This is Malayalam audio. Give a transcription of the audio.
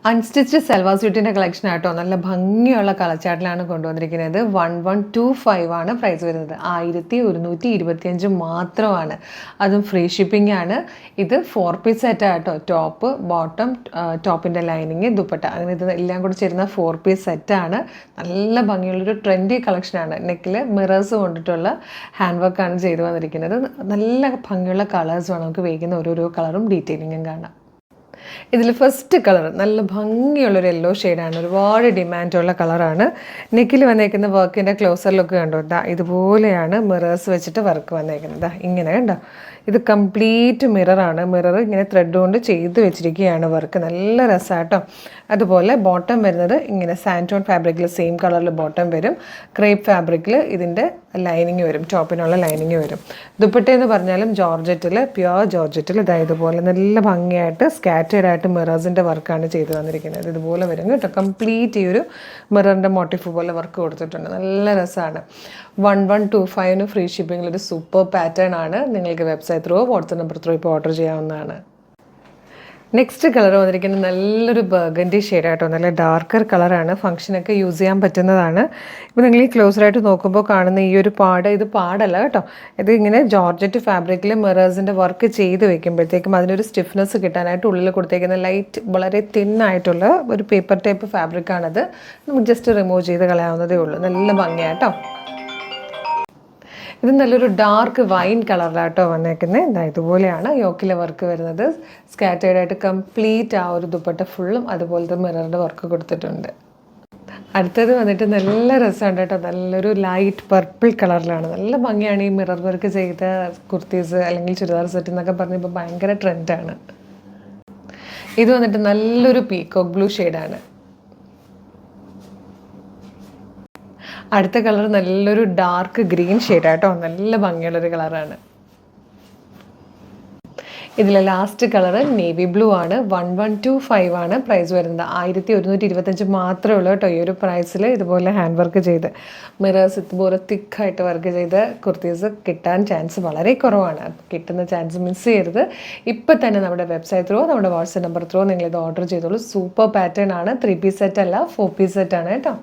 അൺസ്റ്റിച്ച്ഡ് സൽവാർ സ്യൂട്ടിൻ്റെ കളക്ഷൻ ആട്ടോ. നല്ല ഭംഗിയുള്ള കളർ ചാർട്ടിലാണ് കൊണ്ടുവന്നിരിക്കുന്നത്. 1125 ആണ് പ്രൈസ് വരുന്നത്. 1125 മാത്രമാണ്. അതും ഫ്രീ ഷിപ്പിംഗ് ആണ്. ഇത് 4 പീസ് സെറ്റ് ആട്ടോ. ടോപ്പ്, ബോട്ടം, ടോപ്പിൻ്റെ ലൈനിങ്, ദുപ്പട്ട, അങ്ങനെ ഇത് എല്ലാം കൂടി ചേരുന്ന 4 പീസ് സെറ്റാണ്. നല്ല ഭംഗിയുള്ളൊരു ട്രെൻഡി കളക്ഷനാണ്. നെക്കിൽ മിറേഴ്സ് കൊണ്ടിട്ടുള്ള ഹാൻഡ് വർക്കാണ് ചെയ്തു വന്നിരിക്കുന്നത്. നല്ല ഭംഗിയുള്ള കളേഴ്സുമാണ്. നമുക്ക് വേഗം ഓരോരോ കളറും ഡീറ്റെയിലിങ്ങും കാണാം. ഇതിൽ ഫസ്റ്റ് കളർ നല്ല ഭംഗിയുള്ളൊരു യെല്ലോ ഷെയ്ഡാണ്. ഒരുപാട് ഡിമാൻഡുള്ള കളറാണ്. നെക്കിൽ വന്നേക്കുന്ന വർക്കിൻ്റെ ക്ലോസർ ലുക്ക് കണ്ടോ. ഇതുപോലെയാണ് മിറേഴ്സ് വെച്ചിട്ട് വർക്ക് വന്നേക്കുന്നത്. ഇങ്ങനെ കണ്ടോ. ഇത് കംപ്ലീറ്റ് മിററാണ്. മിറർ ഇങ്ങനെ ത്രെഡ് കൊണ്ട് ചെയ്ത് വെച്ചിരിക്കുകയാണ് വർക്ക്. നല്ല രസമാട്ടോ. അതുപോലെ ബോട്ടം വരുന്നത് ഇങ്ങനെ സാൻറ്റോൺ ഫാബ്രിക്കിൽ സെയിം കളറിൽ ബോട്ടം വരും. ക്രേപ്പ് ഫാബ്രിക്കിൽ ഇതിൻ്റെ ലൈനിങ് വരും. ടോപ്പിനുള്ള ലൈനിങ് വരും. ദുപ്പട്ടയെന്ന് പറഞ്ഞാലും ജോർജറ്റിൽ, പ്യുവർ ജോർജറ്റിൽ ഇതുപോലെ നല്ല ഭംഗിയായിട്ട് സ്കാറ്റേഡ് ആയിട്ട് മിറേഴ്സിൻ്റെ വർക്കാണ് ചെയ്ത് വന്നിരിക്കുന്നത്. ഇതുപോലെ വരും കേട്ടോ. കംപ്ലീറ്റ് ഈ ഒരു മിററിൻ്റെ മോട്ടീഫ് പോലെ വർക്ക് കൊടുത്തിട്ടുണ്ട്. നല്ല രസമാണ്. 1125 ഫ്രീ ഷിപ്പിങ്ങിലൊരു സൂപ്പർ പാറ്റേൺ ആണ്. നിങ്ങൾക്ക് website through, WhatsApp number through ഇപ്പോൾ ഓർഡർ ചെയ്യാവുന്നതാണ്. നെക്സ്റ്റ് കളർ വന്നിരിക്കുന്നത് നല്ലൊരു ബർഗൻഡി ഷെയ്ഡായിട്ടോ. നല്ല ഡാർക്കർ കളറാണ്. ഫംഗ്ഷനൊക്കെ യൂസ് ചെയ്യാൻ പറ്റുന്നതാണ്. ഇപ്പോൾ നിങ്ങൾ ഈ ക്ലോസറായിട്ട് നോക്കുമ്പോൾ കാണുന്ന ഈ ഒരു പാട്, ഇത് പാടല്ല കേട്ടോ. ഇത് ഇങ്ങനെ ജോർജറ്റ് ഫാബ്രിക്കിൽ മിറേഴ്സിൻ്റെ വർക്ക് ചെയ്ത് വെക്കുമ്പോഴത്തേക്കും അതിനൊരു സ്റ്റിഫ്നെസ് കിട്ടാനായിട്ട് ഉള്ളിൽ കൊടുത്തേക്കുന്ന ലൈറ്റ് വളരെ തിന്നായിട്ടുള്ള ഒരു പേപ്പർ ടൈപ്പ് ഫാബ്രിക്കാണത്. നമുക്ക് ജസ്റ്റ് റിമൂവ് ചെയ്ത് കളയാവുന്നതേ ഉള്ളൂ. നല്ല ഭംഗിയാട്ടോ. ഇത് നല്ലൊരു ഡാർക്ക് വൈൻ കളറിലാട്ടോ വന്നേക്കുന്നത്. ഇതുപോലെയാണ് യോക്കിലെ വർക്ക് വരുന്നത്. സ്കാറ്റേഡ് ആയിട്ട് കംപ്ലീറ്റ് ആ ഒരു ദുപ്പട്ട ഫുള്ളും അതുപോലത്തെ മിററിൻ്റെ വർക്ക് കൊടുത്തിട്ടുണ്ട്. അടുത്തത് വന്നിട്ട് നല്ല രസമുണ്ട് കേട്ടോ. നല്ലൊരു ലൈറ്റ് പർപ്പിൾ കളറിലാണ്. നല്ല ഭംഗിയാണ്. ഈ മിറർ വർക്ക് ചെയ്ത കുർത്തീസ് അല്ലെങ്കിൽ ചുരിദാർ സെറ്റ് എന്നൊക്കെ പറഞ്ഞ് ഇപ്പോൾ ഭയങ്കര ട്രെൻഡാണ്. ഇത് വന്നിട്ട് നല്ലൊരു പീക്കോക്ക് ബ്ലൂ ഷെയ്ഡാണ്. അടുത്ത കളർ നല്ലൊരു ഡാർക്ക് ഗ്രീൻ ഷെയ്ഡാട്ടോ. നല്ല ഭംഗിയുള്ളൊരു കളറാണ്. ഇതിലെ ലാസ്റ്റ് കളർ നേവി ബ്ലൂ ആണ്. 1125 ആണ് പ്രൈസ് വരുന്നത്. 1125 മാത്രമേ ഉള്ളൂ കേട്ടോ. ഈ ഒരു പ്രൈസിൽ ഇതുപോലെ ഹാൻഡ് വർക്ക് ചെയ്ത് മിറേഴ്സ് ഇതുപോലെ തിക്കായിട്ട് വർക്ക് ചെയ്ത് കുർത്തീസ് കിട്ടാൻ ചാൻസ് വളരെ കുറവാണ്. കിട്ടുന്ന ചാൻസ് മിസ് ചെയ്യരുത്. ഇപ്പം തന്നെ നമ്മുടെ വെബ്സൈറ്റ് ത്രൂ, നമ്മുടെ വാട്സപ്പ് നമ്പർ ത്രൂ നിങ്ങളിത് ഓർഡർ ചെയ്തോളൂ. സൂപ്പർ പാറ്റേൺ ആണ്. 3 പീസ് സെറ്റ് അല്ല, 4 പീസ് സെറ്റ് ആണ് കേട്ടോ.